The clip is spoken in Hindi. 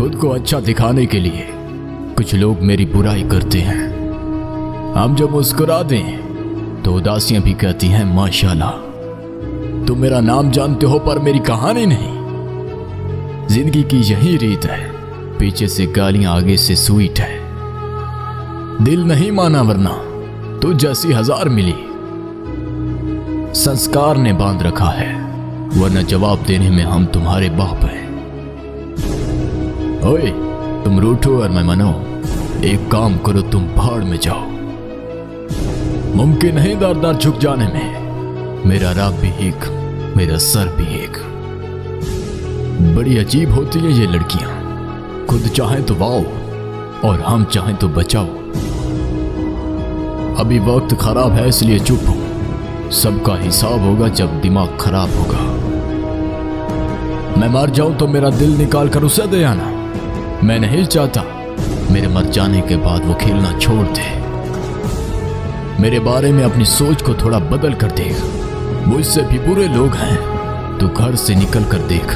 खुद को अच्छा दिखाने के लिए कुछ लोग मेरी बुराई करते हैं। हम जब मुस्कुरा दें तो उदासियां भी कहती हैं माशाल्लाह। तुम मेरा नाम जानते हो पर मेरी कहानी नहीं। जिंदगी की यही रीत है, पीछे से गालियां आगे से स्वीट है। दिल नहीं माना वरना तू जैसी 1000 मिली। संस्कार ने बांध रखा है वरना जवाब देने में हम तुम्हारे बाप हैं। ओए तुम रूठो और मैं मनो, एक काम करो तुम भाड़ में जाओ। मुमकिन नहीं दर दर झुक जाने में, मेरा राग भी एक मेरा सर भी एक। बड़ी अजीब होती है ये लड़कियां, खुद चाहें तो वाओ और हम चाहें तो बचाओ। अभी वक्त खराब है इसलिए चुप हूं, सबका हिसाब होगा जब दिमाग खराब होगा। मैं मर जाऊं तो मेरा दिल निकाल कर उसे दे आना। मैं नहीं चाहता मेरे मर जाने के बाद वो खेलना छोड़ दे। मेरे बारे में अपनी सोच को थोड़ा बदल कर देख, मुझसे भी बुरे लोग हैं, तू घर से निकल कर देख।